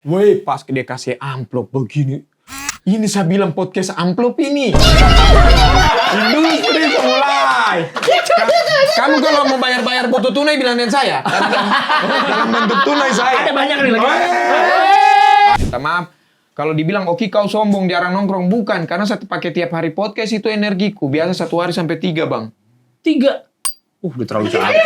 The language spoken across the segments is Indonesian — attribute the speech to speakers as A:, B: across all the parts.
A: Woi, pas dia kasih amplop begini. Ini saya bilang podcast amplop ini. Industri mulai. Kamu kalau mau bayar-bayar butuh tunai bilang dengan saya. Dalam bentuk tunai saya.
B: Ada banyak nih lagi.
A: Minta maaf. Kalau dibilang Oki kau sombong jarang nongkrong, bukan. Karena saya pakai tiap hari podcast itu energiku. Biasa 1 hari sampai 3 bang.
B: 3. Udah terlalu capek.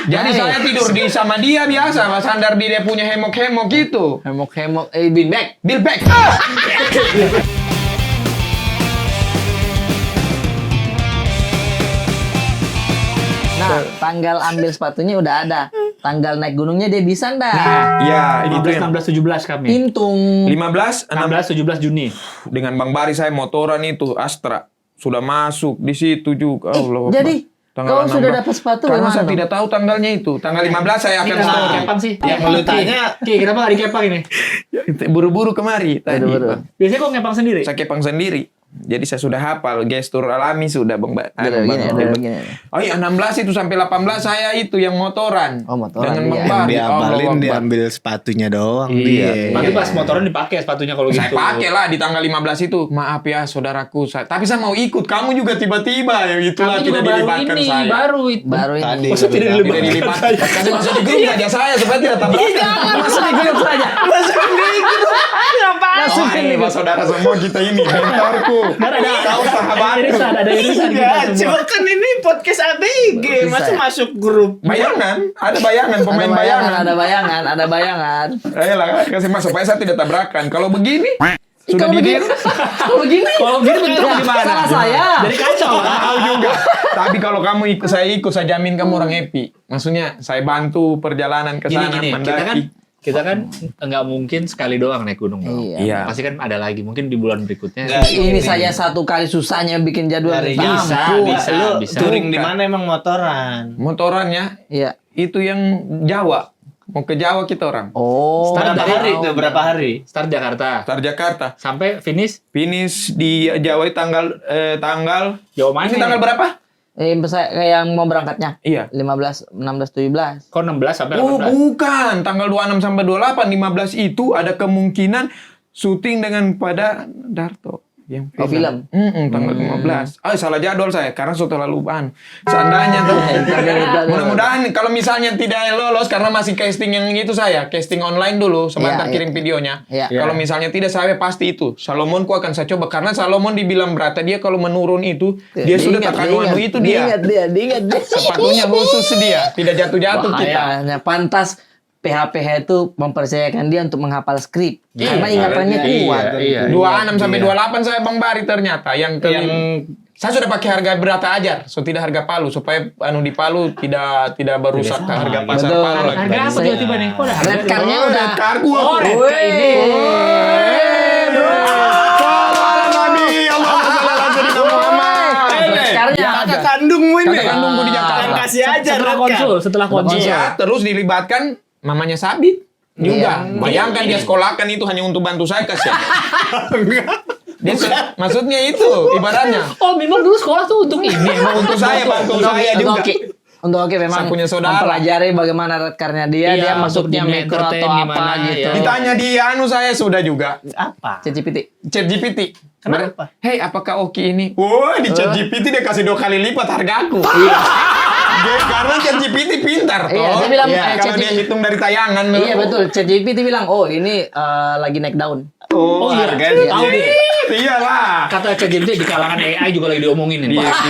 A: Jadi saya tidur di sama dia biasa. Mas Sandar di dia punya hemok-hemok gitu.
C: Hemok-hemok, bin back.
A: Bill back.
C: Nah, tanggal ambil sepatunya udah ada. Tanggal naik gunungnya dia bisa ndak?
A: Ya, itu
B: 15,
A: yang
B: 16, 17 kami.
C: Pintung.
A: 15,
B: 16, 17 Juni.
A: dengan Bang Bari saya motoran itu Astra sudah masuk di situ juga. Allah
C: Jadi
A: Tanggal
C: kau sudah
A: 16.
C: dapat sepatu
A: Karena
C: dari
A: saya
C: mana?
A: tidak tahu tanggalnya itu. Tanggal 15 saya akan
B: Kenapa
A: story.
B: kepang sih?
D: Yang lu tanya,
B: Ki, kenapa gak dikepang ini?
A: Buru-buru kemari tadi.
C: Buru-buru.
B: Biasanya kok ngepang sendiri?
A: Saya kepang sendiri. Jadi saya sudah hafal gestur alami sudah Bang Bang.
C: Begini.
A: Oh iya 16 itu sampai 18 saya itu yang motoran.
C: Oh, motoran,
A: Dengan Bang
C: iya.
A: Bari.
D: diabalin
A: Allah Akbar.
D: diambil sepatunya doang
A: Iya.
D: dia.
B: Tapi pas motoran dipakai sepatunya kalau gitu.
A: Saya pakai lah di tanggal 15 itu. Maaf ya saudaraku. Tapi saya mau ikut. Kamu juga tiba-tiba ya itulah
B: Kami juga
A: tidak
B: baru
A: dilibatkan
B: ini,
A: saya.
B: baru itu.
C: Baru ini.
D: Tadi.
B: Masa tidak
A: Tidak
B: dilibatkan?
A: dilibatkan. Kasih masuk di grup aja saya supaya tidak tabrakan.
C: Masuk di grup saja.
A: Oh, ini saudara semua kita ini. Mentorku. Kau sahabatku.
B: Ada irisan kita
D: Ya,
B: semua.
D: cuma kan ini podcast ABG, masa
C: Bisa.
D: masuk grup?
A: Bayangan. Ada bayangan. Pemain bayangan.
C: Ada bayangan.
A: Ayolah kasih masuk supaya saya tidak tabrakan. Kalau begini. Sudah
C: Kalau
A: didit.
C: Kalau begini?
B: Kalau begini bentuk
C: Ya,
B: gimana?
C: salah saya.
B: Jadi kacau.
A: Tahu juga. Tapi kalau kamu ikut, saya jamin kamu orang happy. Maksudnya saya bantu perjalanan ke sana
B: Gini,
A: mendaki.
B: kita kan nggak mungkin sekali doang naik gunung. dong.
C: Iya.
B: Pasti kan ada lagi. Mungkin di bulan berikutnya.
D: Nggak,
C: Ini saja satu kali susahnya bikin jadwal.
D: Dari
B: Bisa,
D: Lu
B: bisa.
D: touring di mana emang motoran?
A: Motorannya
C: Iya.
A: itu yang Jawa. Mau ke Jawa kita orang.
C: Oh.
B: Start
D: Berapa
B: dari
D: hari tuh? Berapa hari?
B: Start Jakarta.
A: Tar Jakarta.
B: Sampai finish
A: Finish di Jawa tanggal
B: Jawa mana?
A: Ini tanggal berapa?
C: Saya kayak yang mau berangkatnya.
A: Iya.
C: 15, 16, 17.
B: Kok 16 sampai
A: Oh
B: 18?
A: bukan, tanggal 26 sampai 28, 15 itu ada kemungkinan syuting dengan pada Darto yang
C: Oh, film.
A: Tanggal 15. Salah jadwal saya karena sudah terlalu seandainya tuh. Mudah-mudahan kalau misalnya tidak lolos karena masih casting yang itu saya, casting online dulu sebentar
C: Iya,
A: kirim
C: iya.
A: videonya.
C: Iya.
A: Kalau misalnya tidak saya pasti itu. Salomonku akan saya coba karena Salomon dibilang berat dia kalau menurun itu dia sudah tak anu itu dia.
C: Diingat dia.
A: Sepatunya khusus dia, tidak jatuh-jatuh kita.
C: Bahayanya pantas PH itu mempercayakan dia untuk menghafal skrip.
B: Iya,
C: Karena ingatannya
D: iya,
C: kuat.
B: Iya.
A: 26 sampai 28 saya Bang Bari ternyata yang saya sudah pakai harga berata ajar, so tidak harga Palu supaya anu di Palu tidak berusak ke harga pasar
C: Betul.
A: Palu lagi.
B: Harga apa tiba-tiba nih? Kok ada harga?
C: Red card-nya
A: Oh,
C: udah.
A: red card-ku.
B: Oh, red card ini.
C: Red card-nya ada.
D: Kakak kandungmu ini.
A: Kakak kandungku di Jakarta.
D: Kan kasih aja
B: Setelah
D: red
B: konsul,
D: card.
B: setelah konsul.
A: Iya, terus dilibatkan mamanya Sabit juga.
C: Iya.
A: Bayangkan dia sekolahkan itu hanya untuk bantu saya kasih. Maksudnya itu ibaratnya
B: Oh, memang dulu sekolah tuh untuk ini. Emang
A: untuk saya bantu saya juga.
C: Untuk Oki memang
A: Saya punya saudara.
C: mempelajari bagaimana red card-nya dia,
B: Iya,
C: dia
B: untuk
C: masuknya
B: di
C: mikro
B: entertain
C: atau apa
B: gimana,
C: gitu.
B: iya.
A: Ditanya dia anu saya sudah juga.
D: Apa?
C: ChatGPT.
A: ChatGPT.
D: Kenapa?
A: Hey, apakah Oki ini? Wah, di ChatGPT dia kasih 2 kali lipat hargaku. Karena ChatGPT pintar toh.
C: Iya, dia bilang,
A: kalau dia
C: ChatGPT
A: hitung dari tayangan.
C: Iya betul, ChatGPT bilang, oh ini lagi naik daun.
D: Oh,
B: iya.
D: harganya.
B: Tahu deh.
A: Iyalah.
B: Kata ChatGPT di kalangan AI juga lagi diomongin ini,
A: Iya,
B: Pak.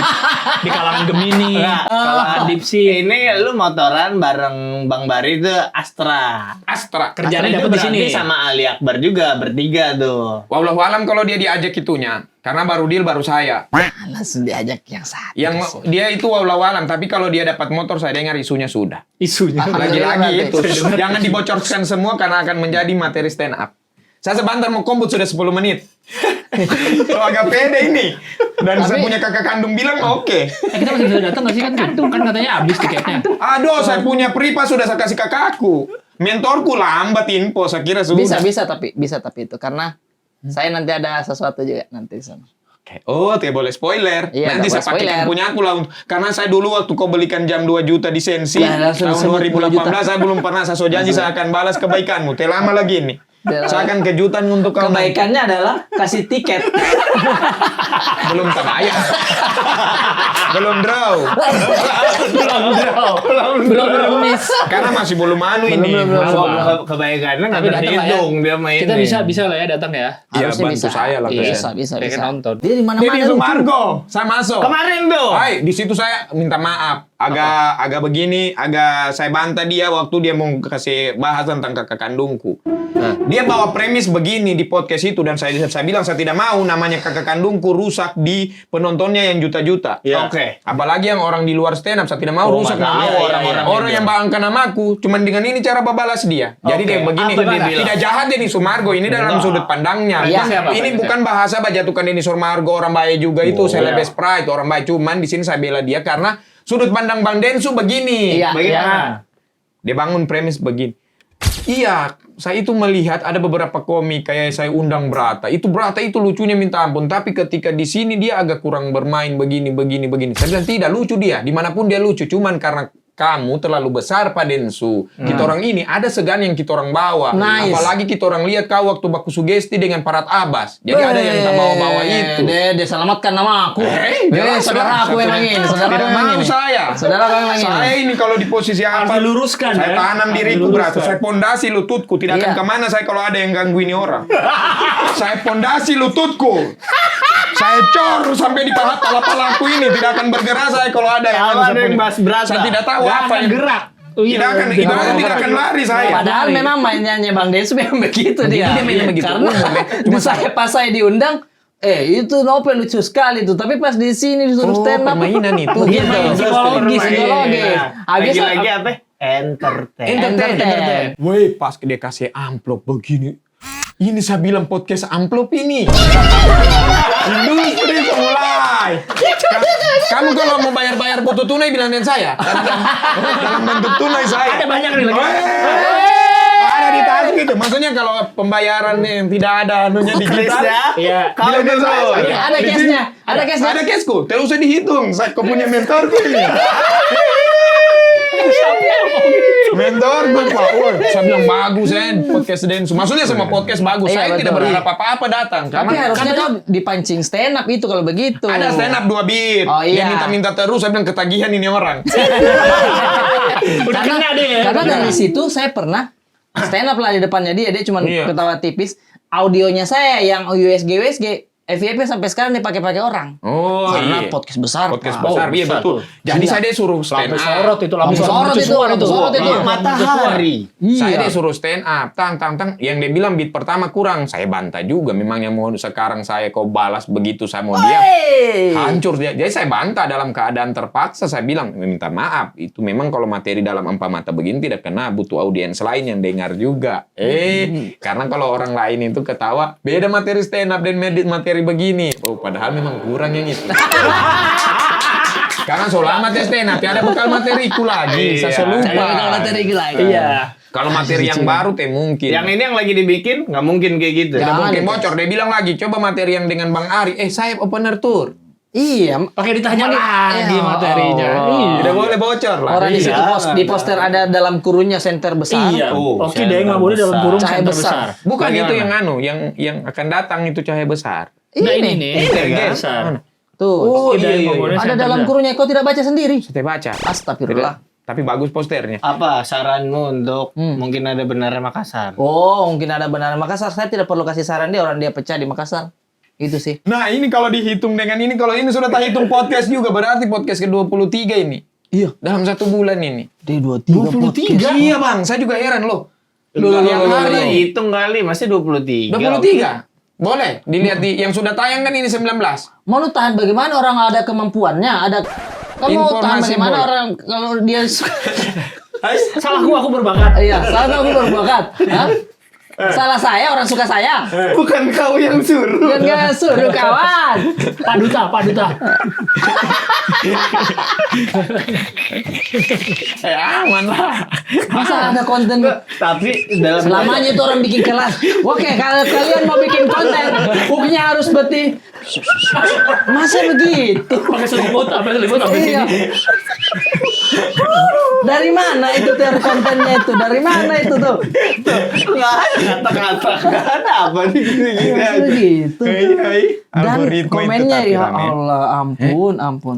B: Di kalangan Gemini, kalangan Dipsy.
D: Ini lu motoran bareng Bang Bari itu Astra.
A: Astra.
B: Kerjanya
D: Itu
B: dapat di sini.
D: berarti sama Ali Akbar juga bertiga tuh.
A: Wallahu alam kalau dia diajak itunya. Karena baru deal baru saya.
C: Langsung diajak yang satu.
A: Yang dia itu wallahu alam, tapi kalau dia dapat motor saya dengar isunya sudah.
B: Isunya.
A: Lagi-lagi itu.
C: Berarti.
A: Jangan dibocorkan semua karena akan menjadi materi stand up. Saya sebentar mau kombut sudah 10 menit. So, agak pede ini. Dan saya punya kakak kandung bilang oke.
B: Kita masih bisa datang nggak sih kan? Kan katanya habis tiketnya.
A: Aduh, saya punya pripa sudah saya kasih kakakku. Mentorku lambat info, saya kira sudah.
C: Bisa tapi itu karena saya nanti ada sesuatu juga nanti di sana.
A: Oh, tidak boleh spoiler.
C: Iya,
A: Nanti
C: nggak
A: saya
C: boleh
A: pakai
C: spoiler.
A: punya aku lah. Karena saya dulu waktu kau belikan jam 2 juta di Sensi,
C: Lah, langsung
A: tahun
C: disebut 2
A: 2018 saya belum pernah saya so janji saya akan balas kebaikanmu. Tidak lama lagi ini. Saya akan kejutan untuk kau.
B: Kebaikannya adalah kasih tiket.
A: Belum terbayar. Belum draw.
C: Belum remis.
A: Karena masih belum anu ini.
D: Kebaikannya nggak
B: Tapi datang lah ya.
D: terhitung dia main.
B: Kita bisa lah ya datang ya.
A: Iya,
C: Harusnya
A: bantu saya lah.
B: Iya.
C: Bisa.
B: Pengen nonton.
C: Dia di
A: Dia
C: mana-mana
A: di
C: lucu.
A: Sumargo. Saya masuk.
D: Kemarin tuh.
A: Hai, di situ saya minta maaf. Agak begini, agak saya bantah dia waktu dia mau kasih bahas tentang kakak kandungku. Dia bawa premis begini di podcast itu dan saya bilang saya tidak mau namanya kakak kandungku rusak di penontonnya yang juta-juta.
D: Iya. Oke.
A: Apalagi yang orang di luar stand up, saya tidak mau
D: Oh,
A: rusak
D: nggak
A: namanya
D: tahu
A: orang-orang
D: orang-orang
A: yang bangkan namaku. Cuman dengan ini cara balas dia. Jadi
D: Oke.
A: dia begini,
D: Apa dia bilang?
A: tidak jahat Denny Sumargo ini dalam sudut pandangnya.
C: Iya.
A: Ini bukan bahasa bajatukan Denny Sumargo orang baik juga itu selebes pride orang baik. Cuman di sini saya bela dia karena sudut pandang Bang Densu begini.
C: Iya.
D: Bagaimana?
A: Dia bangun premis begini. Iya, saya itu melihat ada beberapa komik kayak saya undang Brata. Itu Brata itu lucunya minta ampun. Tapi ketika di sini dia agak kurang bermain begini. Saya bilang tidak lucu dia. Dimanapun dia lucu. Cuman karena kamu terlalu besar Pak Densu. Kita orang ini ada segan yang kita orang bawa.
C: Nice.
A: Apalagi kita orang lihat kau waktu baku sugesti dengan Parat Abbas. Jadi ada yang tak bawa-bawa itu.
C: Dia selamatkan nama aku.
A: Jelas,
C: Saudara aku memang ini. Saudara
A: tidak
C: memang
A: mau
C: ini.
A: saya.
C: Saudara aku memang ini.
A: Saya ini kalau di posisi
B: Harus
A: apa
B: diluruskan,
A: saya
B: ya.
A: tanam
B: Harus
A: diriku
B: diluruskan.
A: berarti saya pondasi lututku tidak akan
C: Iya.
A: kemana saya kalau ada yang ganggu ini orang. Saya pondasi lututku. Saya cor sampai di paha pala-palaku ini tidak akan bergerak saya kalau ada yang
D: Kalau ada yang bahas Brata.
A: Saya tidak tahu
B: Nggak
A: apa
B: akan
A: yang
B: gerak. Oh, iya,
A: Tidak akan ibaratnya tidak akan lari saya.
C: Padahal memang mainnya Bang Densu memang begitu dia.
A: dia mainnya begitu.
C: Karena di saya pas saya diundang, itu novel lucu sekali tuh. Tapi pas di sini disuruh stand up.
A: permainan itu.
C: Begitu.
A: Gitu.
C: Psikologis. Habis
D: Lagi-lagi apa? Entertain.
C: entertain.
A: Woi, pas dia kasih amplop begini. Ini saya bilang podcast amplop ini. Industri mulai. Kamu kalau mau bayar-bayar butuh tunai bilang dengan saya. Dalam bentuk tunai saya.
B: Ada banyak nih lagi.
A: Ada di tas gitu. Maksudnya kalau pembayaran yang tidak ada anunya digital.
B: Iya.
D: Kalau
A: bilang dengan
D: dulu.
A: saya.
C: Iya, ada
A: Di
C: case-nya.
A: sini.
C: Ada case-nya.
A: Ada case-ku. Tidak usah dihitung. Saya kau punya mentorku ini. Mentorku Pak. Woi, saya bilang bagus podcast Densu. Maksudnya semua podcast bagus.
C: Iya,
A: Saya tidak
C: betul.
A: berharap apa-apa datang.
C: Tapi harusnya kau dipancing stand up itu kalau begitu.
A: Ada stand up 2 beat.
C: Oh, iya.
A: Dia minta-minta terus. Saya bilang ketagihan ini orang.
B: Udah kena deh.
C: Karena dari situ saya pernah stand up lah di depannya dia cuma
A: Iya.
C: ketawa tipis. Audionya saya yang USG FYP sampai sekarang dipakai-pakai orang.
A: Oh,
C: Karena
A: iya.
C: podcast besar.
A: Podcast
C: Pak.
A: besar. Iya
B: besar
A: betul.
B: tuh.
A: Jadi
C: Iya.
A: saya dia suruh stand
B: Lampu
A: up.
B: sorot itu, lampu
C: Lampu sorot
B: sorot
C: itu, lampu sorot itu.
A: Iya.
D: Matahari.
A: Saya
C: Iya.
A: dia suruh stand up, tang. Yang dia bilang beat pertama kurang, saya bantah juga. Memang yang mau sekarang saya kau balas begitu saya mau dia hancur dia. Jadi saya bantah dalam keadaan terpaksa. Saya bilang minta maaf. Itu memang kalau materi dalam empat mata begini tidak kena, butuh audiens lain yang dengar juga. Karena kalau orang lain itu ketawa, beda materi stand up dan materi begini. Oh, padahal memang kurang yang itu. Karena selamat ya stand up, ada bekal materiku lagi. Saya
D: Iya.
A: lupa.
C: Kalau materi gila.
B: Iya.
A: Kalau materi yang baru teh mungkin.
D: Yang ini yang lagi dibikin nggak mungkin kayak gitu.
A: Tidak
C: Jangan
A: mungkin
C: itu.
A: bocor. Dia bilang lagi, coba materi yang dengan Bang Ari. Saya opener tour.
C: Iya.
B: Pakai ditanya lagi
C: Iya.
B: materinya.
C: Oh.
B: Iya.
A: Tidak boleh bocor lah.
C: Orang di situ
D: Iya.
C: di poster ada dalam kurunnya center besar.
B: Iya.
D: Oh,
B: Oke deh, nggak boleh dalam kurung
C: Cahaya
B: center
C: besar.
B: besar.
A: Bukan
D: Bagaimana?
A: itu yang yang akan datang itu cahaya besar.
B: Nah ini nih,
A: Ini,
B: cahaya
A: guys.
B: besar.
C: Tuh.
A: Oh,
B: Kita
A: iya,
B: yang
A: iya.
B: ngomongin
C: Ada
B: center
C: dalam
B: besar.
C: kurunnya kau tidak baca sendiri.
A: Saya baca.
C: Astagfirullah.
A: Tapi bagus posternya.
D: Apa saranmu untuk mungkin ada benarnya Makassar?
C: Oh, mungkin ada benar Makassar. Saya tidak perlu kasih saran dia, orang dia pecah di Makassar. Itu sih.
A: Nah ini kalau dihitung dengan ini, kalau ini sudah tak hitung podcast juga, berarti podcast ke-23 ini.
C: Iya.
A: Dalam 1 bulan ini.
C: D23 podcast.
A: Iya bang, saya juga heran loh.
D: Yang
A: Loh.
D: hari hitung kali masih 23.
A: 23? Boleh, dilihat di yang sudah tayang kan ini 19.
C: Mau lu tahan bagaimana orang ada kemampuannya, ada kamu tahan
A: Informasi
C: bagaimana
A: boleh.
C: orang kalau dia
B: Salah aku berbakat.
C: iya, salah aku berbakat. Hah? Salah saya, orang suka saya.
D: Bukan kau yang suruh.
C: Yang nggak suruh kawan.
B: Pak Duta.
A: Aman lah.
C: Masa ada konten
D: Tapi dalam
C: selamanya itu orang bikin kelas. Oke, kalau kalian mau bikin konten, hooknya harus berarti. Masa begitu?
B: Pakai selimut sampai
C: Iya.
B: sini.
C: Dari mana itu teori kontennya itu? Dari mana itu tuh?
D: nggak ada kata-kata, nggak ada apa nih gini-gini
C: Masa
D: aja.
C: begitu? Dan
A: Algoritma itu
C: komennya
A: tapi
C: ya
A: rame.
C: Allah, ampun.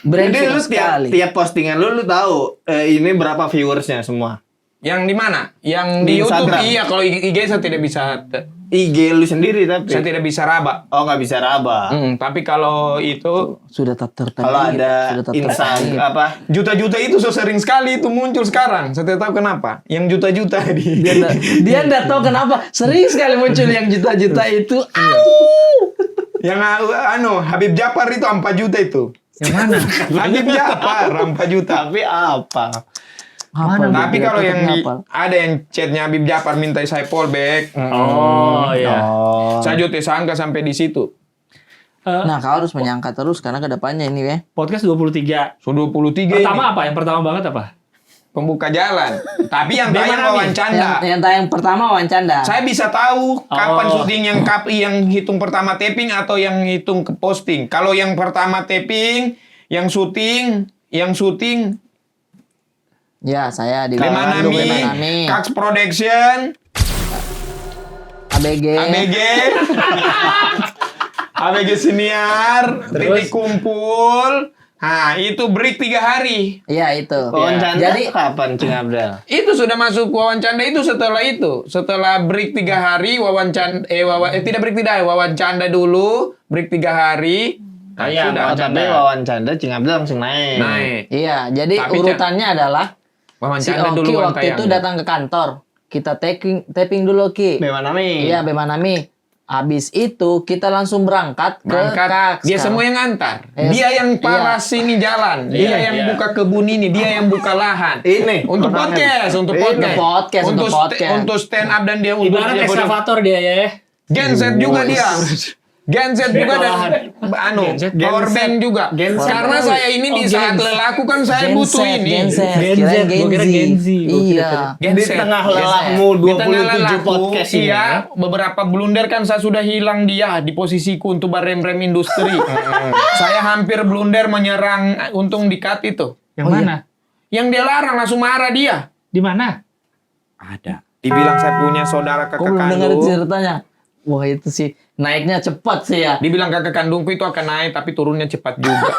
D: Jadi
C: Brengsek
D: lu
C: sekali.
D: tiap postingan lu tahu ini berapa viewersnya semua.
A: Yang di mana? Yang di
D: Di
A: YouTube.
D: Instagram.
A: Iya, kalau IG saya tidak bisa
D: IG lu sendiri tapi.
A: saya tidak bisa raba.
D: Oh nggak bisa raba.
A: Tapi kalau itu
C: Sudah tak tertandingi.
D: Kalau ada
C: sudah tak
D: Instagram
C: tertandingi.
D: apa?
A: juta-juta itu so sering sekali itu muncul sekarang. Saya tidak tahu kenapa. Yang juta-juta di
C: Dia nggak tahu kenapa sering sekali muncul yang juta-juta itu.
A: yang Habib Jafar itu 4 juta itu.
B: Yang mana?
A: Habib Jafar 4 juta.
D: Tapi apa?
A: Tapi kalau yang
C: hafal.
A: ada yang chatnya Habib Jafar minta saya fallback.
B: Oh iya.
A: Saya juga sangka sampai di situ.
C: Nah, kau harus menyangka terus karena kedepannya ini ya.
B: Podcast 23.
A: Sudah 23
B: Pertama
A: ini.
B: apa? Yang pertama banget apa?
A: Pembuka jalan. Tapi yang
B: Di
A: tayang
B: mana nih?
A: Wawan Canda.
C: Yang tayang pertama wawancara.
A: Saya bisa tahu kapan
B: Oh.
A: syuting yang hitung pertama taping atau yang hitung ke posting. Kalau yang pertama taping, yang syuting
C: Ya, saya di
A: Lemanami, Kax Production,
C: ABG.
A: ABG Senior,
B: Terus?
A: Titik Kumpul. Nah, itu break 3 hari.
C: Iya, itu.
D: Wawancara
C: Jadi
D: kapan Cing Abdel?
A: Itu sudah masuk wawancanda itu setelah itu. Setelah break 3 hari tidak break 3 hari, wawancanda dulu, break 3 hari. Nah,
B: Tayang,
A: sudah.
D: Oh, tapi wawancara Cing Abdel langsung naik.
A: Naik.
C: iya, jadi
A: Tapi,
C: urutannya adalah si
A: Wawancanda
C: Oki
A: dulu
C: waktu itu datang ke kantor. Kita taping dulu Oki.
D: Bemanami.
C: Iya, Bemanami. Habis itu kita langsung berangkat ke Kax.
A: Dia semua yang antar.
C: Yes.
A: Dia yang
C: Iya.
A: paras ini jalan. Dia yang
B: iya.
A: buka kebun ini. Dia yang buka lahan.
D: Ini
A: Untuk
D: orangnya.
A: podcast. Untuk
D: Ini
A: podcast.
C: untuk podcast.
A: Untuk stand up dan dia untuk
B: Ibarat ekskavator dia ya.
A: genset juga dia. Genset juga dan
B: Genset.
A: power bank juga.
D: Genset.
A: Karena saya ini di saat lelaku kan saya butuh ini.
C: Genset.
B: Gen Z, gua kira Gen Z.
C: Iya.
D: Di tengah lelahmu
A: Di tengah
D: 27
A: lelaku,
D: podcast ini.
A: iya, beberapa blunder kan saya sudah hilang dia di posisiku untuk barem-rem industri. Saya hampir blunder menyerang untung di cut itu.
B: Yang
C: Oh, iya.
B: mana?
A: Yang dia larang langsung marah dia.
B: Di mana?
A: Ada. Dibilang saya punya saudara
C: Kok
A: kakak
C: belum dengar
A: kandung.
C: ceritanya? Wah, itu sih naiknya cepat sih ya.
A: Dibilang kakak kandungku itu akan naik tapi turunnya cepat juga.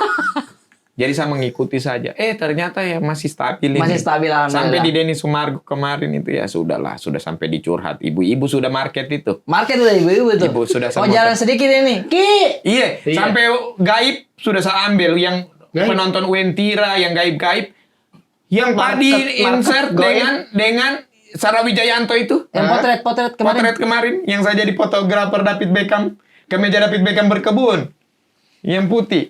A: Jadi saya mengikuti saja. Ternyata ya masih stabil ini.
C: Masih stabil, alhamdulillah.
A: Sampai di Denny Sumargo kemarin itu ya sudahlah, sudah sampai dicurhat. Ibu-ibu sudah market itu.
C: Market udah ibu-ibu tuh.
A: Ibu sudah
C: Oh,
A: sama-
C: jalan sedikit ini. Ki.
A: Iya,
B: Iya.
A: sampai gaib sudah saya ambil yang
B: Gaib?
A: penonton Wentira yang gaib-gaib. Yang tadi
D: Market
A: insert
D: goib.
A: dengan Sarah Wijayanto itu.
C: Yang potret kemarin.
A: Potret kemarin yang saya jadi fotografer David Beckham. Kemeja David Beckham berkebun. Yang putih.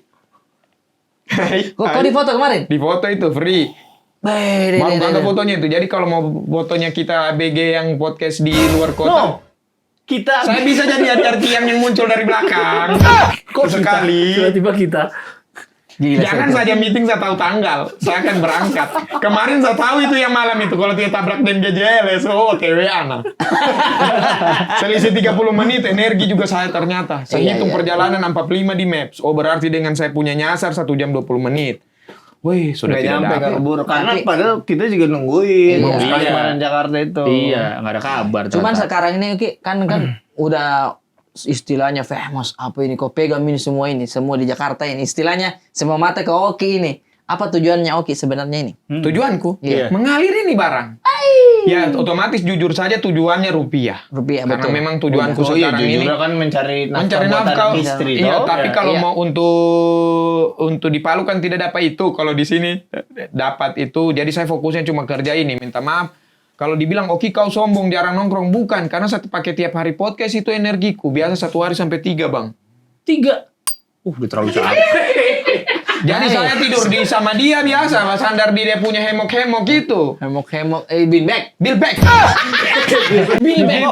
C: Kok di foto kemarin?
A: Di foto itu free. Mau bangga fotonya itu. Jadi kalau mau fotonya kita BG yang podcast di luar kota.
D: No. Kita
A: Saya bisa jadi arti yang muncul dari belakang. Kok sekali.
B: Tiba-tiba kita.
C: Gila,
A: Jangan saja meeting saya tahu tanggal. Saya akan berangkat. Kemarin saya tahu itu yang malam itu. Kalau tidak tabrak dan GJLS. Oh, TWA nah. Selisih 30 menit. Energi juga saya ternyata. Saya
C: Iya,
A: hitung
C: iya.
A: perjalanan 45 di Maps. Oh, berarti dengan saya punya nyasar 1 jam 20 menit. Wih, sudah
D: nggak
A: tidak
D: nyampe
A: dapat.
D: keburu karena
C: Tapi-
D: padahal kita juga nungguin
C: Iya.
D: mau sekali
B: Iya.
D: kemarin Jakarta itu.
B: Iya, nggak ada kabar.
C: Cuman
B: ternyata.
C: sekarang ini Ki, kan udah istilahnya famous apa ini kok pegang ini semua di Jakarta ini istilahnya semua mata ke Oki ini. Apa tujuannya Oki sebenarnya ini?
A: Tujuanku
B: Iya.
A: mengalir ini barang. Ya, otomatis jujur saja tujuannya rupiah.
C: Rupiah,
A: Karena
C: betul.
A: memang tujuanku
D: Oh iya,
A: sekarang ini
D: jujur kan mencari
A: mencari
D: buatan
A: nafkah.
D: istri.
A: Iya,
D: toh?
A: tapi
B: Ya,
A: kalau
C: iya.
A: mau untuk di Palu kan tidak dapat itu. Kalau di sini dapat itu. Jadi saya fokusnya cuma kerja ini. Minta maaf. Kalau dibilang, Oki kau sombong, jarang nongkrong. Bukan, karena saya pakai tiap hari podcast itu energiku. Biasa 1 hari sampai 3, Bang.
B: 3. Udah terlalu capek.
A: Jadi saya tidur di sama dia biasa, bersandar di dia punya hemok-hemok gitu.
C: Hemok-hemok, beanbag.
A: Bill Beck.
C: Beanbag.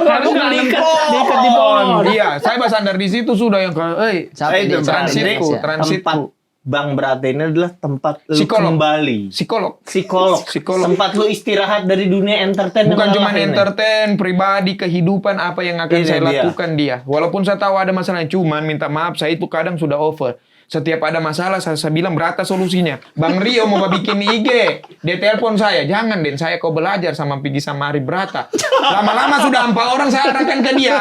B: Harus diikat di pohon.
A: Iya, saya bersandar di situ sudah yang kayak,
C: Capek
D: itu
C: dia,
A: transitku,
C: capek dia.
A: transitku.
D: Tempat Bang Brata ini adalah tempat lu
A: Psikolog.
D: kembali.
A: Psikolog.
D: Psikolog. Tempat lu istirahat dari dunia entertain.
A: Bukan
D: yang
A: cuma
D: lelah ini.
A: entertain, pribadi, kehidupan, apa yang akan
D: Ini
A: saya
D: dia.
A: lakukan dia. Walaupun saya tahu ada masalah, cuman minta maaf, saya itu kadang sudah over. Setiap ada masalah, saya bilang Brata solusinya. Bang Rio mau bikin IG. Dia telepon saya. Jangan, Den. Saya kau belajar sama Pigi sama Ari Brata. Lama-lama sudah 4 orang saya arahkan ke dia.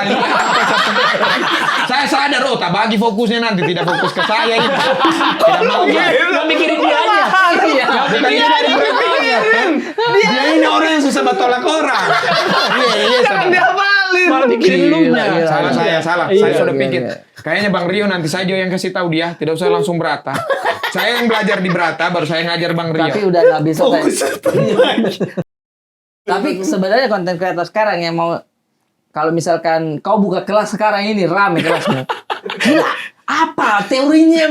A: Saya sadar, tak bagi fokusnya nanti. Tidak fokus ke saya itu. Tidak mau.
B: Gak mikirin dia aja.
C: Iya.
A: Bukan dia dari belakangnya. Dia ini orang yang susah bertolak orang. Iya,
D: Jangan diapalin.
B: Malah mikirin lu nya.
C: Gila.
A: Salah saya, salah.
B: Iya,
A: Saya sudah
C: iya,
A: pikir.
C: iya.
A: Kayaknya Bang Rio nanti saya yang kasih tahu dia. Tidak usah langsung Brata. Saya yang belajar di Brata, baru saya ngajar Bang Rio.
C: Tapi udah nggak bisa. Tapi sebenarnya konten kreator sekarang yang mau, kalau misalkan kau buka kelas sekarang ini rame kelasnya. Gila, apa teorinya?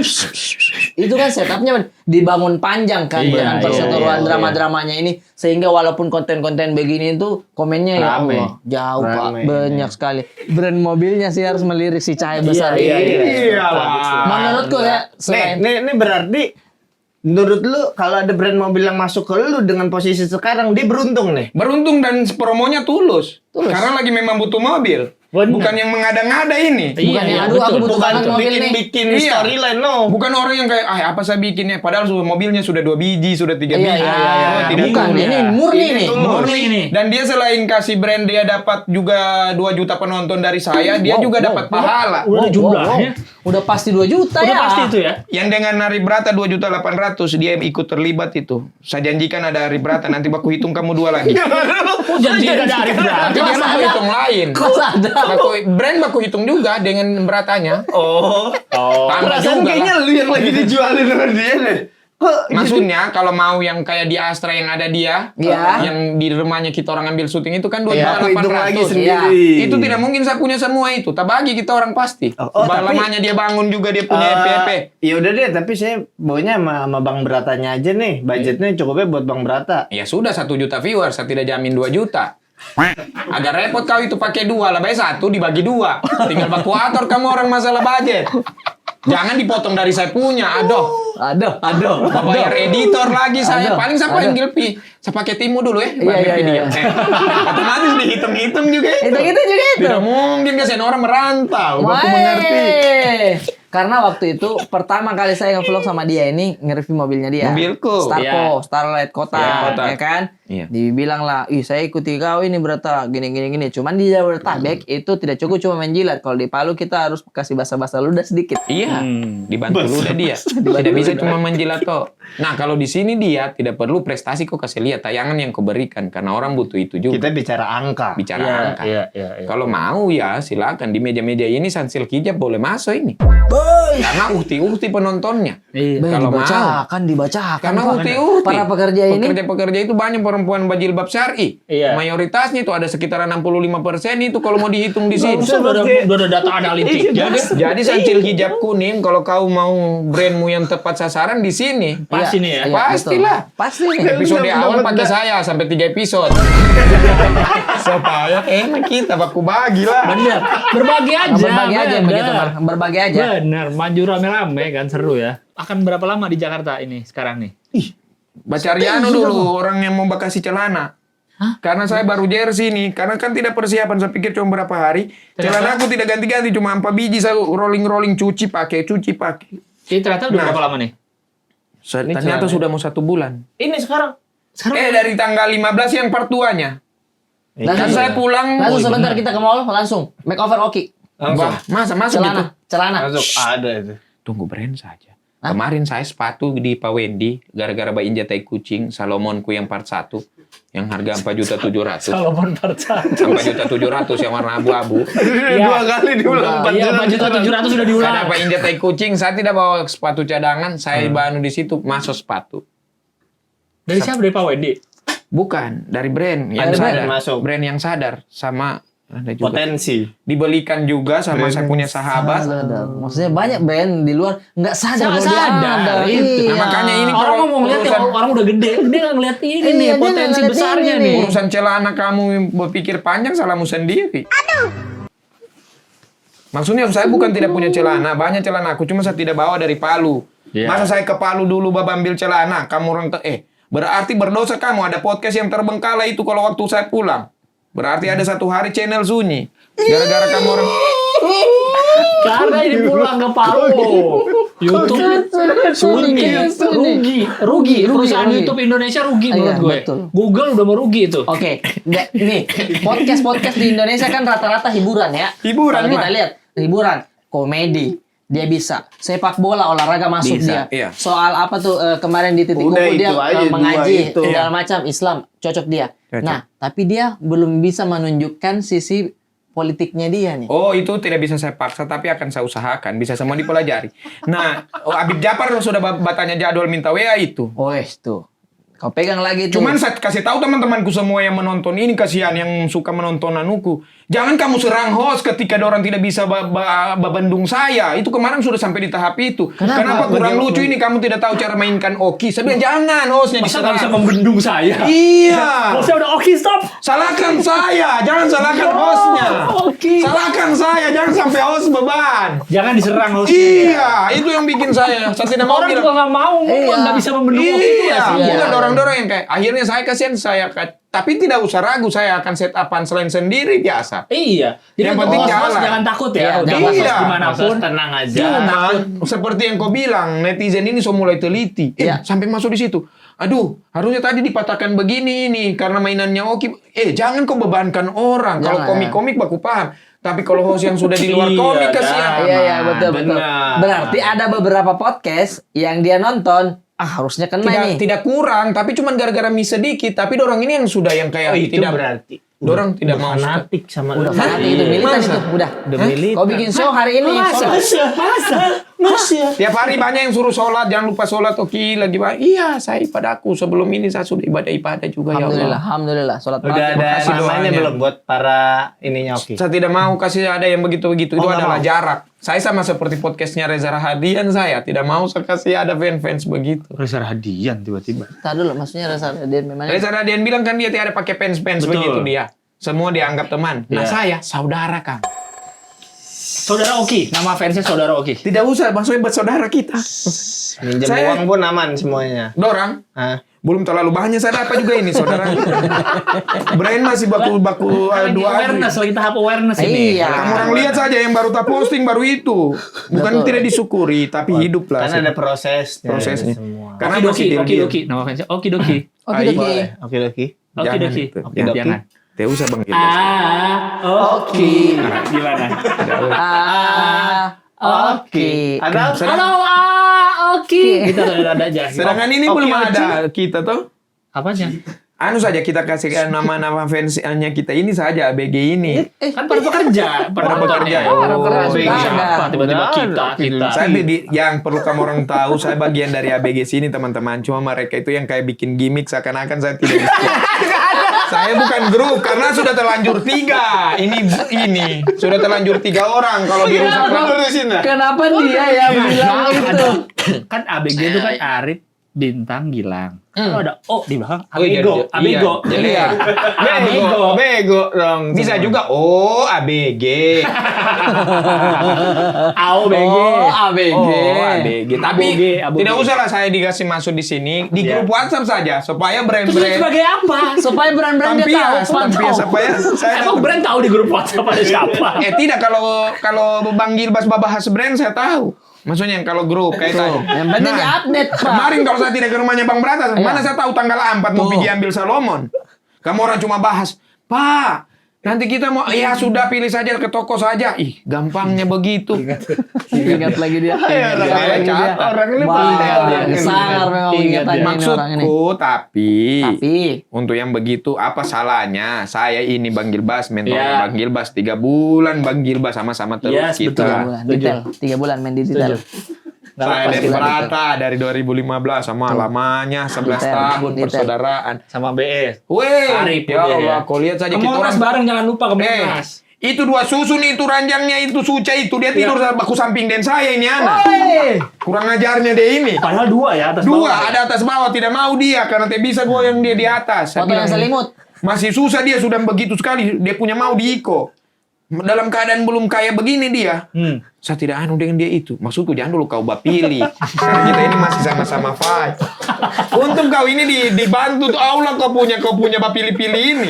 C: Itu kan setupnya dibangun panjang kan
B: Iya,
C: dengan
B: iya,
C: perseteruan
B: iya,
C: drama-dramanya ini, sehingga walaupun konten-konten begini itu komennya ya
B: Rame.
C: Allah, jauh Pak,
D: Rame,
C: banyak sekali. Brand mobilnya sih harus melirik si cahaya besar
B: iya,
C: ini.
A: Iya lah.
C: Menurutku ya,
D: Nih,
C: selain
D: ini berarti menurut lu kalau ada brand mobil yang masuk ke lu dengan posisi sekarang dia beruntung nih.
A: Beruntung dan promonya tulus. Karena lagi memang butuh mobil.
B: Benar.
A: Bukan yang mengada-ngada ini.
C: bukan
B: Iya,
C: ya, aduh aku
B: betul.
C: butuh banget mobil nih.
D: bikin
A: Iya.
D: storyline no.
A: Bukan orang yang kayak, apa saya bikinnya. Padahal mobilnya sudah 2 biji, sudah 3
C: Iya,
A: biji.
C: iya,
A: Oh,
C: iya.
A: tidak
C: Bukan,
A: tulus.
C: ini murni nih.
D: tulus.
B: Murni nih.
A: Dan dia selain kasih brand, dia dapat juga 2 juta penonton dari saya. Dia juga dapat pahala.
B: Udah ada jumlahnya.
C: Udah pasti 2 juta
B: Udah
C: ya.
B: pasti itu ya.
A: Yang dengan Ari Brata 2.800.000 dia ikut terlibat itu. Saya janjikan ada Ari Brata, nanti baku hitung kamu 2 lagi.
B: Oh janji gak ada Arif
A: Tapi dia baku hitung lain.
C: Kok ada?
A: Brand baku hitung juga dengan Bratanya.
D: Oh.
A: Tambah
D: Perasaan
A: juga
D: kayaknya
A: lah.
D: lu yang lagi dijualin sama dia deh. Kok
A: Maksudnya kalau mau yang kayak di Astra yang ada dia,
C: Iya.
A: yang di rumahnya kita orang ambil syuting itu kan
D: ya, aku hitung lagi
A: 2.800.000.
D: sendiri.
A: Itu tidak mungkin saya punya semua itu. Tak bagi kita orang pasti.
D: Oh, tapi-
A: Lamanya dia bangun juga dia punya EPP.
D: Ya udah deh, tapi saya maunya sama Bang Bratanya aja nih. Budgetnya cukupnya buat Bang Brata.
A: Ya sudah 1 juta viewers, saya tidak jamin 2 juta. Agak repot kau itu pakai 2, lebih 1 dibagi 2. Tinggal baku atur kamu orang masalah budget. Jangan dipotong dari saya punya, aduh.
C: Aduh.
A: Bayar editor lagi saya.
C: Aduh.
A: Paling saya panggil Pi. Saya pakai Timu dulu ya.
C: Iya,
A: panggil
C: iya,
A: video.
C: iya.
A: Otomatis dihitung-hitung juga itu.
C: Itu juga itu.
A: Tidak mungkin kasihan orang merantau. Aku mengerti.
C: Karena waktu itu pertama kali saya nge-vlog sama dia ini nge-review mobilnya dia.
A: Mobilku.
C: Starco, Starlight Kota,
A: Iya, Kota.
C: ya kan?
A: Iya.
C: Dibilang lah, ih saya ikuti kau ini Brata, gini. Cuman di Jabodetabek itu tidak cukup cuma main jilat. Kalau di Palu kita harus kasih basa-basa ludah sedikit.
A: Iya, dibantu ludah dia. Tidak bisa cuma menjilat kok. Nah, kalau di sini dia tidak perlu prestasi kok kasih lihat tayangan yang kau berikan karena orang butuh itu juga.
D: Kita bicara angka.
A: Bicara angka.
B: Iya.
A: Kalau mau ya silakan di meja-meja ini Sansil Hijab boleh masuk ini. Karena uhti-uhti penontonnya.
B: Iya.
A: Kalau mau.
C: dibacakan.
A: Karena
C: Pak.
A: uhti-uhti.
C: Para pekerja ini.
A: Pekerja-pekerja itu banyak perempuan berjilbab syar'i.
B: Iya.
A: Mayoritasnya itu ada sekitar 65% itu kalau mau dihitung di sini.
B: Udah ada data analitik.
A: Jadi Sansil Hijab kuning kalau kau mau brandmu yang tepat sasaran di sini.
B: Pasti nih ya.
C: Iya,
A: Pastilah.
C: betul. Pasti nih.
A: Episode awal pakai saya sampai 3 episode. Supaya enak kita baku bagi lah.
B: Bener. Berbagi aja.
C: Berbagi aja
B: bener.
C: begitu, Mar. Berbagi aja.
B: Bener. Maju rame-rame kan seru ya. Akan berapa lama di Jakarta ini sekarang nih?
A: Baca Ariano dulu orang yang mau bakasi celana. Karena saya baru jersey nih. Karena kan tidak persiapan. Saya pikir cuma berapa hari. Celana aku tidak ganti-ganti. Cuma 4 biji saya rolling-rolling cuci pakai.
B: Ini ternyata udah berapa lama nih?
A: Ternyata sudah mau 1 bulan.
D: Ini sekarang.
A: Dari tanggal 15 yang part 2-nya. Kan saya pulang.
C: Langsung sebentar kita ke mall, langsung makeover Oki.
A: Wah, masa masuk gitu?
C: Celana.
D: Masuk. Ada itu.
A: Tunggu brand saja. Kemarin saya sepatu di Pak Wendy gara-gara Mbak Inja tai kucing Salomonku yang part 1 yang harga 4.700.000.
B: Salomon Parca.
A: 4.700.000 yang warna abu-abu.
D: Dua kali diulang 4
B: Iya, 4.700.000 sudah diulang.
A: Saya dapat Inja tai kucing, saya tidak bawa sepatu cadangan, saya banu di situ masuk sepatu.
B: Dari siapa? Dari Pak Wendy?
A: Bukan, dari brand yang
D: Ada brand
A: sadar.
D: masuk.
A: Brand yang sadar sama Ada juga.
D: Potensi.
A: Dibelikan juga sama saya punya sahabat.
C: Sadar. Maksudnya banyak brand di luar nggak sadar kalau dia
B: sadar
C: ada.
B: itu.
C: Iya.
A: Nah, makanya ini
B: Orang ngomong lihat ya,
A: urusan-
B: orang udah gede, dia nggak ngeliat ini
C: Iya,
B: nih
C: dia
B: potensi
C: nggak ngeliat
B: besarnya
C: ini
B: nih.
A: Urusan celana kamu berpikir panjang salahmu sendiri. Maksudnya saya bukan tidak punya celana, banyak celana aku, cuma saya tidak bawa dari Palu.
B: Iya.
A: Masa saya ke Palu dulu ambil celana, kamu orang berarti berdosa kamu ada podcast yang terbengkalai itu kalau waktu saya pulang. Berarti ada satu hari channel sunyi. Gara-gara kamu orang
B: Karena ini pulang ke Palu. YouTube sunyi, rugi. Perusahaan
C: rugi.
B: YouTube Indonesia rugi
C: Iya,
B: menurut gue.
C: betul.
B: Google udah mau rugi itu.
C: Oke, nih podcast di Indonesia kan rata-rata hiburan ya.
A: Hiburan,
C: Kalau kita
A: Mas.
C: lihat hiburan, komedi, dia bisa. Sepak bola, olahraga masuk
A: Bisa,
C: dia.
A: iya.
C: Soal apa tuh kemarin di titik
D: Udah
C: kumpul dia
D: itu aja,
C: mengaji
D: dua itu.
C: segala macam Islam cocok dia.
A: Cocok.
C: Nah, tapi dia belum bisa menunjukkan sisi politiknya dia nih.
A: Oh, itu tidak bisa saya paksa, tapi akan saya usahakan. Bisa semua dipelajari. Nah, Habib Jafar sudah batanya jadwal minta WA itu.
C: Oh, tuh. Kau pegang lagi tuh.
A: Cuman saya kasih tahu teman-temanku semua yang menonton ini, kasihan yang suka menonton anuku. Jangan kamu serang host ketika orang tidak bisa babandung saya. Itu kemarin sudah sampai di tahap itu. Kenapa kurang lucu ini kamu tidak tahu cara mainkan Oki? Saya bilang jangan hostnya
B: Masa nggak bisa
A: diserang.
B: membendung saya?
A: Iya.
B: Hostnya udah oke stop.
A: Salahkan saya, jangan salahkan hostnya.
B: Oke.
A: Salahkan saya, jangan sampai host beban.
B: Jangan diserang hostnya.
A: Iya, itu yang bikin saya tidak mau
B: Orang
A: bilang.
B: juga nggak mau,
C: Iya.
B: nggak bisa membendung Oki itu
A: Iya,
B: kasihan.
A: bukan dorong-dorong yang kayak akhirnya saya kasihan tapi tidak usah ragu saya akan set upan selain sendiri biasa.
B: Iya. Jadi
A: Yang penting
B: host
A: jalan.
B: jangan takut ya.
C: Iya,
B: Udah
C: jangan
B: host
A: takut.
B: dimanapun.
D: Tenang aja.
A: Jangan seperti yang kau bilang netizen ini so mulai teliti.
C: Iya.
A: Sampai masuk di situ. Aduh, harusnya tadi dipatahkan begini ini karena mainannya Oki. Jangan kau bebankan orang. Kalau
C: Jangan.
A: komik-komik baku paham. Tapi kalau host yang sudah di luar
B: Iya,
A: komik
B: dah.
A: kasihan.
C: Iya, betul.
D: benar.
C: Berarti ada beberapa podcast yang dia nonton, harusnya kena nih.
A: Tidak kurang, tapi cuman gara-gara mie sedikit. Tapi dorong ini yang sudah yang kayak
D: Oh, itu
A: tidak
D: berarti.
A: dorong tidak mau.
D: Fanatik sama
C: Udah
D: lu.
C: fanatik itu militan
A: Masa?
C: itu, udah.
D: Udah militan.
C: Kau bikin show hari ini. sholat.
A: Tiap hari banyak yang suruh sholat, jangan lupa sholat. Oke, lagi Pak. Iya, saya padaku sebelum ini saya sudah ibadah juga ya
C: Alhamdulillah,
A: Allah.
C: alhamdulillah. Sholat
D: Udah
C: maghrib.
D: ada
A: Makasih
D: namanya
A: doanya.
D: belum buat para ininya Oki?
A: Saya tidak mau kasih ada yang begitu-begitu. Itu
D: Oh, nggak
A: adalah
D: mau.
A: jarak. Saya sama seperti podcastnya Reza Rahadian saya. Tidak mau saya kasih ada fans-fans begitu.
B: Reza Rahadian tiba-tiba.
C: Tar dulu, maksudnya rasa dia memang.
A: Reza Rahadian bilang kan dia tidak ada pakai fans-fans
B: Betul.
A: begitu dia. Semua dianggap teman. Nah
B: Iya.
A: saya saudara kan.
B: Saudara Oki, nama fansnya Saudara Oki.
A: Tidak usah, maksudnya bersaudara kita.
D: Minjem
A: Saya-
D: uang pun aman semuanya.
A: Dorang.
D: Hah?
A: Belum terlalu banyak saya dapat juga ini saudara. Brand masih baku
B: Lagi
A: dua hari.
B: awareness, lagi tahap awareness ini.
C: Iya.
A: Kamu orang lihat saja yang baru tak posting baru itu. Bukan
C: Betul.
A: tidak disyukuri tapi hidup lah.
D: Kan ada prosesnya.
A: prosesnya.
D: Semua.
A: Karena
B: Oki
A: masih
B: Doki, Oki
A: diam-diam.
B: Doki, nama fansnya Oki Doki.
C: Oke,
A: Ayo.
C: oke.
D: Oke, Oki.
B: Oki
A: Jangan
B: Doki.
A: itu.
B: Oki
A: Jangan.
B: Jangan.
A: Tidak usah Bang Gilbert.
B: Oki. Gimana?
C: Oke.
D: Ada
B: Halo, Oki. Gitu ada aja.
A: Sedangkan ini
B: Oki,
A: belum
B: Oki.
A: ada kita tuh.
B: Apanya?
A: Anu saja kita kasih nama-nama fansnya kita ini saja ABG ini.
B: Kan para pekerja,
A: Para pekerja.
B: Oh,
C: Para pekerja
B: ABG
C: sudah
B: siapa?
C: ada.
B: Tiba-tiba
D: Sudah
B: kita.
A: Saya yang perlu kamu orang tahu, saya bagian dari ABG sini teman-teman. Cuma mereka itu yang kayak bikin gimmick seakan-akan saya tidak bisa. Saya bukan grup karena sudah terlanjur 3. Ini sudah terlanjur 3 orang kalau dirusak
C: Kenapa dia yang bilang itu?
B: Kan ABG itu kan Arif, Bintang, Gilang. Kalau ada O di belakang,
A: Oh, iya,
B: Abego.
A: iya.
B: Abego.
A: Iya.
B: Abego.
D: Bego dong.
A: Bisa
D: semua.
A: juga ABG.
B: AOBG.
C: Oh, ABG.
A: ABG. Tapi
B: ABG.
A: tidak usah lah saya dikasih masuk di sini di
B: Iya.
A: grup WhatsApp saja supaya
B: Terus
A: brand-brand
B: sebagai apa?
C: Supaya brand-brand dia tahu.
A: Tampias supaya saya
B: Emang brand tahu di grup WhatsApp ada siapa?
A: tidak kalau Bang Gilbas bahas brand saya tahu. Maksudnya yang kalau grup kayak tadi.
C: Yang penting dia update, Pak.
A: Kemarin kalau saya tidak ke rumahnya Bang Brata,
C: Iya.
A: mana saya tahu tanggal 4 mau
C: Tuh.
A: pergi ambil Salomon. Kamu orang cuma bahas, Pak, nanti kita mau, ya sudah pilih saja ke toko saja. Ih, gampangnya begitu.
C: Ingat lagi dia.
D: Ayo,
C: Ingat
A: orang
C: lagi dia.
A: catat.
D: Orang ini
C: Wah,
D: pandai.
C: sangar memang
B: Ingat
C: ingatannya
B: dia.
C: ini orang ini.
A: Maksudku, tapi
C: Tapi
A: untuk yang begitu apa salahnya? Saya ini Bang Gilbas, mentornya
B: Iya.
A: Bang Gilbas 3 bulan Bang Gilbas sama-sama terus
B: Yes,
A: kita.
B: betul.
C: 3 bulan, detail. 3 bulan main di detail.
B: Nggak
A: Saya
B: lepas
A: dari
C: kita.
A: Berata dari 2015 sama lamanya 11
C: Detail,
A: tahun
C: detail.
A: persaudaraan.
B: Sama BS.
A: Weh,
B: Arif
A: ya
B: udah
A: Allah,
B: ya.
A: kau lihat saja
B: Ke
A: kita
B: Monas
A: orang.
B: bareng, jangan lupa ke
A: Eh,
B: Monas.
A: itu 2 susun itu ranjangnya itu Suca itu dia tidur sama baku samping dan saya ini anak. Kurang ajarnya dia ini.
B: Padahal 2 ya atas
A: 2
B: bawah.
A: ada atas bawah tidak mau dia karena tidak bisa goyang dia di atas. Saya
C: Foto yang
A: bilang,
C: selimut.
A: masih susah dia sudah begitu sekali dia punya mau di Iko. Dalam keadaan belum kaya begini dia. Saya tidak anu dengan dia itu. Maksudku jangan dulu kau bapili. Karena kita ini masih sama-sama fight. Untung kau ini dibantu tuh Allah kau punya bapili-pili ini.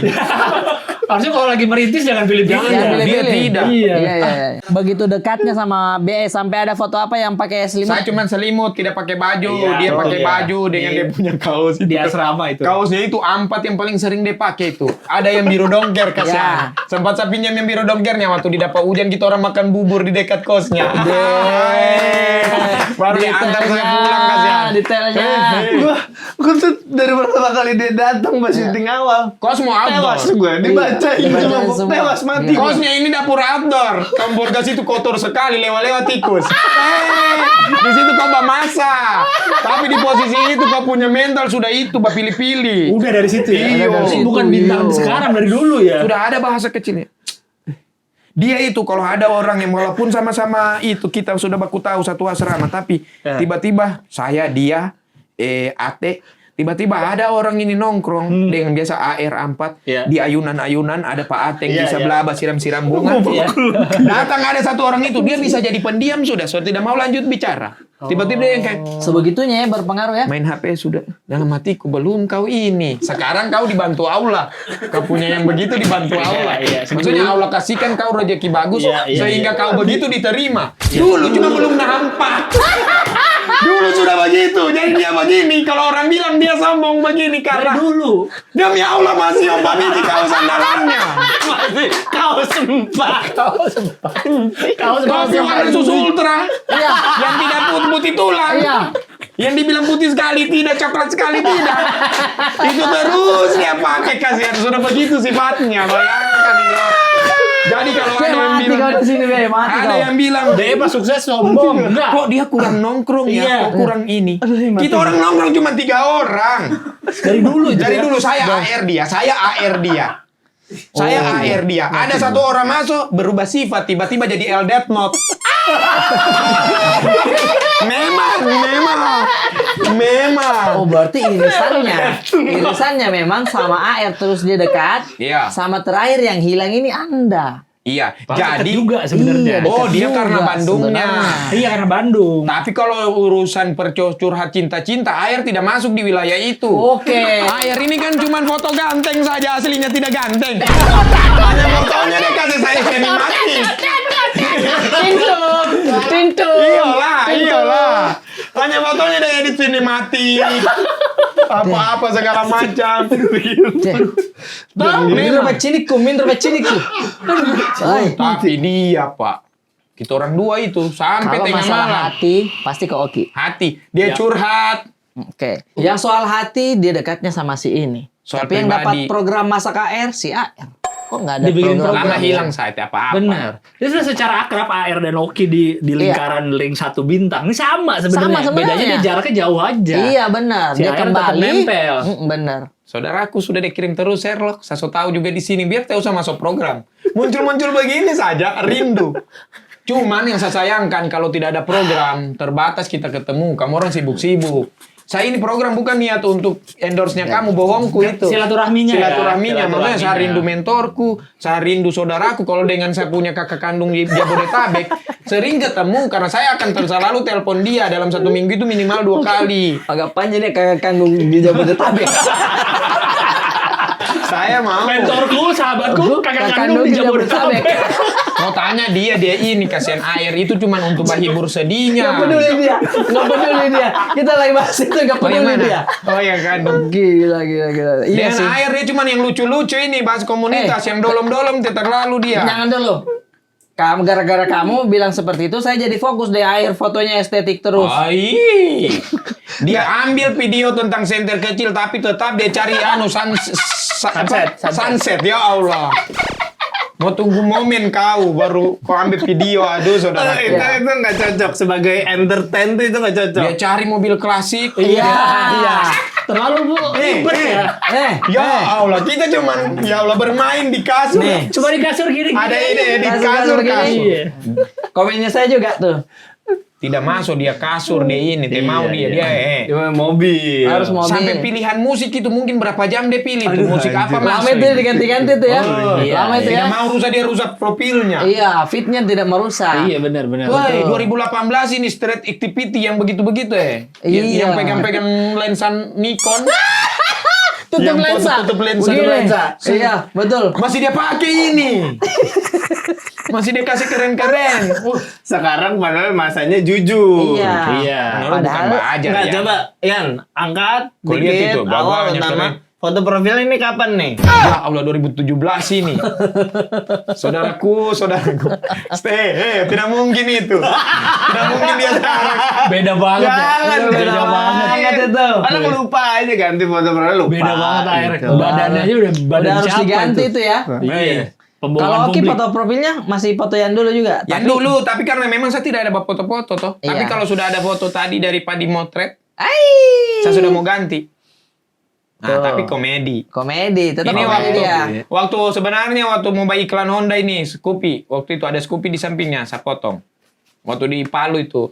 B: Harusnya kalau lagi merintis jangan pilih-pilih.
C: Jangan
A: Dia
C: pilih-pilih.
A: tidak.
B: Iya.
C: Iya. Begitu dekatnya sama BS sampai ada foto apa yang pakai selimut?
A: Saya cuma selimut, tidak pakai baju.
B: Iya,
A: Dia
B: oh
A: pakai
B: iya.
A: baju dengan dia punya kaos itu.
B: Di asrama itu.
A: Kaosnya itu 4 yang paling sering dia pakai itu. Ada yang biru dongker kasihan. Sempat saya pinjam yang biru dongkernya waktu di dapat hujan kita orang makan bubur di dekat kosnya. Baru diantar saya pulang kasihan.
C: Detailnya.
D: Gua tuh dari pertama kali dia datang pas syuting awal.
A: Kos mau outdoor.
D: Tewas gue, dibacain
C: Dibacain
D: cuma
C: semua.
D: tewas mati.
C: Iya.
A: Kosnya ini dapur outdoor. Kompor gas itu kotor sekali lewat-lewat tikus. Di situ kau masak. Tapi di posisi itu kau punya mental sudah itu pilih-pilih.
B: Udah dari situ ya.
A: Iya.
B: Berarti bukan bintang sekarang dari dulu ya.
A: Sudah ada bahasa kecilnya. Dia itu kalau ada orang yang walaupun sama-sama itu kita sudah baku tahu satu asrama tapi
B: Ya.
A: tiba-tiba saya dia Ate tiba-tiba ada orang ini nongkrong dengan biasa AR4
B: Ya.
A: di ayunan-ayunan ada Pak Ate yang
B: Iya,
A: bisa
B: iya.
A: belaba siram-siram bunga.
B: Iya.
A: Datang ada satu orang itu dia bisa jadi pendiam sudah tidak mau lanjut bicara. Tiba-tiba dia yang kayak
C: Sebegitunya ya berpengaruh ya.
A: main HP sudah dalam hatiku belum kau ini sekarang kau dibantu Allah kau punya yang begitu dibantu Allah
B: iya.
A: maksudnya Allah kasihkan kau rezeki bagus
B: Iya, iya,
A: sehingga
B: iya.
A: kau begitu diterima dulu cuma belum nampak dulu sudah begitu jadi dia begini kalau orang bilang dia sombong begini
B: Dari
A: karena
B: dulu.
A: demi Allah masih Om Babidi kaos sandalannya
B: Masih kaos sempat. Kaos sempat. Kaos
A: kopi warna susu ultra
C: Iya.
A: yang tidak putih tulang
C: Iya.
A: yang dibilang putih sekali tidak, coklat sekali tidak. Itu terus dia pakai kasihan sudah begitu sifatnya. Bayangkan ini. Jadi kalau ada yang
C: Mati kau
A: bilang
C: di sini be, mati
A: ada
C: kau.
A: yang bilang
B: Dia pas sukses sombong. Enggak.
A: kok dia kurang nongkrong ya,
B: Iya.
A: kok kurang ini.
C: mati.
A: Kita orang nongkrong cuma 3 orang.
B: Dari dulu itu.
A: Dari
B: ya.
A: dulu saya AR dia, saya AR dia. Saya AR dia. Ada satu orang masuk berubah sifat tiba-tiba jadi L Death Note. Memang.
C: Oh berarti irisannya memang sama AR terus dia dekat.
A: Iya.
C: Sama terakhir yang hilang ini Anda.
A: Iya.
B: Jadi
A: Jadi
B: juga sebenarnya.
C: Iya,
A: oh dia
C: juga
A: karena Bandungnya.
C: sebenarnya.
B: Iya karena Bandung.
A: Tapi kalau urusan curhat cinta-cinta, air tidak masuk di wilayah itu.
C: Oke.
A: Air ini kan cuma foto ganteng saja, aslinya tidak ganteng. Hanya fotonya dia kasih saya semi mati.
C: Tintu.
A: Iyalah. Hanya fotonya dia edit sini mati. Apa-apa segala macam.
C: Minder baciniku.
A: Tapi dia, Pak. Kita orang 2 itu sampai
C: Kalau
A: tengah
C: masalah
A: malam.
C: hati pasti ke Oki.
A: Hati. Dia
B: Ya.
A: curhat.
C: Oke. Yang soal hati dia dekatnya sama si ini.
A: Soal
C: Tapi yang
A: pribadi.
C: dapat program masak AR si AR. Kok nggak ada
B: Dibikin
C: program?
A: Lama hilang saat apa-apa.
B: Benar. Dia sudah secara akrab AR dan Oki di lingkaran link 1 bintang. Ini sama sebenarnya.
C: Sama sebenarnya.
B: Bedanya dia jaraknya jauh aja.
C: Iya benar.
B: Si
C: Dia
B: AR tetap
C: kembali.
B: nempel.
C: Benar.
A: Saudaraku sudah dikirim terus Sherlock. Saya so tahu juga di sini biar tahu sama masuk program. Muncul-muncul begini saja rindu. Cuman yang saya sayangkan kalau tidak ada program terbatas kita ketemu. Kamu orang sibuk-sibuk. Saya ini program bukan niat untuk endorse-nya kamu, bohongku itu.
B: Silaturahminya ya.
A: Silaturahminya. Makanya saya
B: Silaturahminya.
A: rindu mentorku, saya rindu saudaraku. Kalau dengan saya punya kakak kandung di Jabodetabek, sering ketemu karena saya akan selalu telepon dia dalam 1 minggu itu minimal 2 kali.
C: Agak panjang nih kayak kandung di Jabodetabek.
A: Saya mau.
B: Mentorku, sahabatku, kakak kandung di Jabodetabek.
A: Mau tanya dia ini kasihan air itu cuma untuk menghibur sedihnya.
C: Nggak peduli dia. Kita lagi bahas itu nggak
A: Oh yang
C: peduli dia.
A: mana? Oh yang kan.
C: Gila. Iya
A: Dengan
C: sih.
A: air dia cuma yang lucu-lucu ini bahas komunitas yang dolom-dolom terlalu dia.
C: Jangan dulu. Kamu gara-gara kamu bilang seperti itu, saya jadi fokus deh air fotonya estetik terus.
A: Ai. Dia ambil video tentang senter kecil tapi tetap dia cari sunset ya Allah. Mau tunggu momen kau baru kau ambil video. Aduh saudara.
D: Itu nggak cocok sebagai entertain tuh, itu nggak cocok.
A: Dia cari mobil klasik.
C: Iya.
B: Terlalu ribet ya.
A: Ya Allah, kita cuman ya Allah bermain di kasur.
C: Nih.
B: Cuma di kasur gini.
A: Ada ini di
C: Kasur
A: kasur
C: begini.
A: kasur.
B: Iya.
C: Komennya saya juga tuh.
A: Tidak masuk dia kasur dia ini, mau dia
D: Cuma mobil.
C: Harus mobil.
A: Sampai pilihan musik itu mungkin berapa jam dia pilih tuh musik apa
C: Lama
A: masuk.
C: itu diganti-ganti tuh ya. Lama itu ya.
A: Tidak mau rusak dia rusak profilnya.
C: Iya, fitnya tidak merusak.
B: Iya benar-benar.
A: Woi, 2018 ini street activity yang begitu-begitu ya.
C: Iya.
A: Yang pegang-pegang lensa Nikon.
C: Tutup
A: Yang
C: lensa.
A: tutup lensa.
C: Begini.
A: Tutup lensa.
C: Iya, betul.
A: Masih dia pakai ini. Masih dia kasih keren-keren.
D: Sekarang padahal masanya jujur.
C: Iya.
B: Iya.
A: Padahal bukan belajar
D: Nggak,
A: ya.
D: coba Yan, angkat
A: Gua lihat
D: dikit
A: itu,
D: awal
A: bawahnya
D: nama.
A: keren.
D: Foto profil ini kapan nih?
A: Ya Allah 2017 ini. Saudaraku. Tidak mungkin itu. Tidak mungkin dia sekarang.
B: Beda banget ya.
D: Jangan,
B: Beda banget.
C: banget itu.
D: Anak lupa aja ganti foto profil lupa.
B: Beda banget akhirnya.
D: Gitu.
B: Badannya aja udah badan
C: Udah harus
B: siapa
C: diganti itu ya.
B: Iya. Pembohongan
C: Kalau Oki
B: publik.
C: foto profilnya masih foto yang dulu juga.
A: Yang dulu, tapi karena memang saya tidak ada foto-foto toh.
C: Iya.
A: Tapi kalau sudah ada foto tadi dari Padi Motret,
C: Ai.
A: saya sudah mau ganti. Nah,
C: Tuh.
A: tapi komedi.
C: Komedi, tetap
A: Ini
C: komedi
A: waktu,
C: dia.
A: sebenarnya waktu mau buy iklan Honda ini, Scoopy. Waktu itu ada Scoopy di sampingnya, saya potong. Waktu di Palu itu.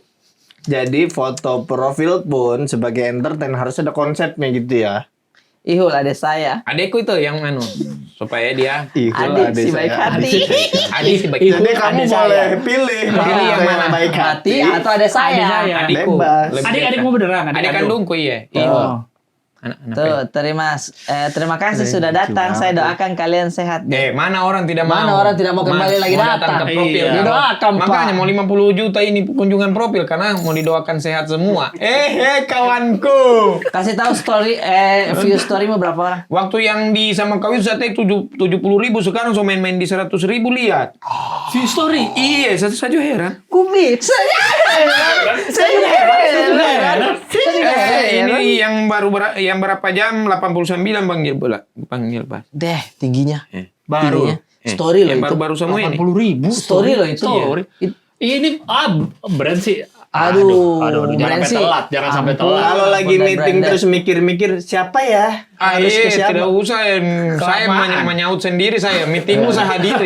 D: Jadi foto profil pun sebagai entertain harus ada konsepnya gitu ya.
C: Ihul ada saya.
A: Adekku itu yang supaya dia
C: Adik si baik hati.
A: adik si baik.
D: Jadi kamu
B: Adik
D: boleh
B: saya.
D: pilih
A: Pilih yang mana?
D: baik
C: Hati
D: hati.
C: atau ada saya.
A: Adikku.
D: Bebas.
A: Lebih
B: Adik-adikmu
A: dekat.
B: beneran?
A: Adik
B: Adik
A: kandungku iya.
C: Oh.
A: Anak-anak.
C: Tuh, terima kasih sudah datang. Saya doakan kalian sehat.
A: Mana orang tidak mau?
C: Mana orang tidak mau kembali lagi datang?
A: ke profil.
D: Iya.
C: Didoakan, Pak.
A: Makanya mau 50 juta ini kunjungan profil karena mau didoakan sehat semua. Kawanku.
C: Kasih tahu story view storymu berapa orang?
A: Waktu yang di sama kau itu saya take 70.000, sekarang so main-main di 100.000 lihat.
B: View story.
A: Iya, saya saja heran.
C: Kubit. Saya juga heran.
A: Ini yang yang berapa jam? 89 Bang Gilbas.
C: Deh, tingginya.
A: Baru.
C: Tingginya. Story loh itu.
A: Baru-baru semua ini.
B: 80.000.
C: Story loh itu.
B: Story. Ini brand sih.
C: Aduh,
B: Jangan
C: brand
B: sampai
C: sih.
B: telat. Jangan sampai
C: Ampun.
B: telat.
D: Kalau lagi
C: Brand-
D: meeting
C: brand-
D: terus mikir-mikir siapa ya? Harus ke siapa?
A: Tidak usah. Saya menyaut sendiri saya. Meetingmu saya hadiri.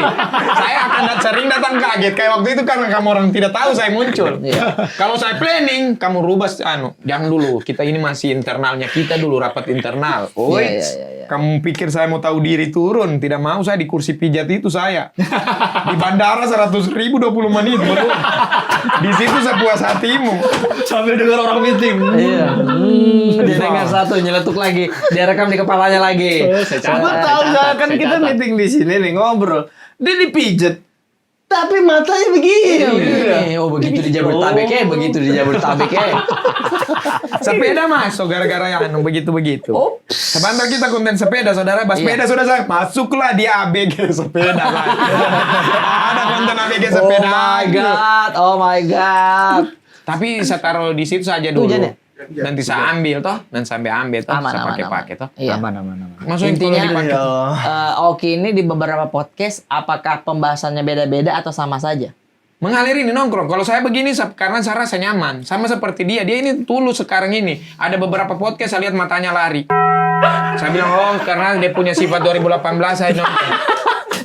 A: Saya akan sering datang kaget. Kayak waktu itu karena kamu orang tidak tahu saya muncul.
C: Iya.
A: Kalau saya planning, kamu rubah jangan dulu. Kita ini masih internalnya kita dulu rapat internal.
C: Iya.
A: Kamu pikir saya mau tahu diri turun? Tidak mau saya di kursi pijat itu saya. Di bandara 100.000 20 menit belum. Di situ sepuas hatimu.
B: Sambil dengar orang meeting.
C: Iya. Dia dengar satu nyeletuk lagi. Dia rekam di kepalanya lagi.
D: Gue tahu kan kita meeting di sini nih ngobrol. Dia dipijet. Tapi matanya begini.
C: Oh begitu di Jabodetabek ya, begitu di Jabodetabek ya.
A: Sepeda masuk gara-gara yang begitu-begitu.
C: Oh.
A: Sebentar kita konten sepeda, saudara. Sepeda sudah saya masuklah di ABG sepeda lah. Ada konten ABG sepeda.
C: Oh my god.
A: Tapi saya taruh di situ saja dulu.
C: Hujan ya?
A: Nanti saya ambil toh, nanti sampai ambil toh,
C: Aman,
A: saya
C: aman,
A: pakai toh.
C: Iya.
B: Aman.
A: Masukin
C: Intinya,
A: kalau dipakai.
C: Oki ini di beberapa podcast, apakah pembahasannya beda-beda atau sama saja?
A: Mengalir ini nongkrong. Kalau saya begini karena saya rasa nyaman. Sama seperti dia. Dia ini tulus sekarang ini. Ada beberapa podcast saya lihat matanya lari. Saya bilang, karena dia punya sifat 2018 saya nonton.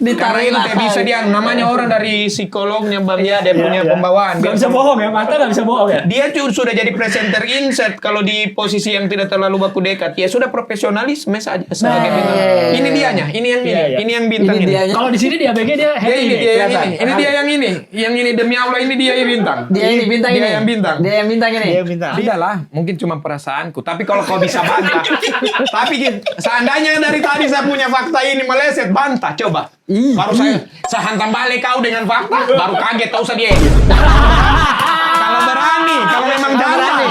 A: Karena itu kayak bisa dia namanya orang dari psikolognya Bang ya, dia punya pembawaan.
B: Gak bisa bohong ya, mata gak bisa bohong ya.
A: Dia sudah jadi presenter insert kalau di posisi yang tidak terlalu baku dekat. Ya sudah profesionalisme saja sebagai bintang. Ini dianya, ini yang ini,
B: Iya.
A: ini yang bintang
C: Ini
A: ini.
C: dianya.
B: Kalau di sini di ABG dia
A: Dia
B: happy
A: ini,
B: nih,
A: dia yang
B: kelihatan.
A: ini. Ini dia yang ini. Yang ini demi Allah ini dia yang bintang.
C: Dia ini bintang ini.
A: Dia yang bintang.
C: Dia yang bintang ini.
B: Dia bintang.
A: Tidak lah, mungkin cuma perasaanku. Tapi kalau kau bisa bantah, tapi seandainya dari tadi saya punya fakta ini meleset, bantah coba. Baru saya hantam balik kau dengan fakta, baru kaget tahu saya dia. Kalau berani, kalau memang berani.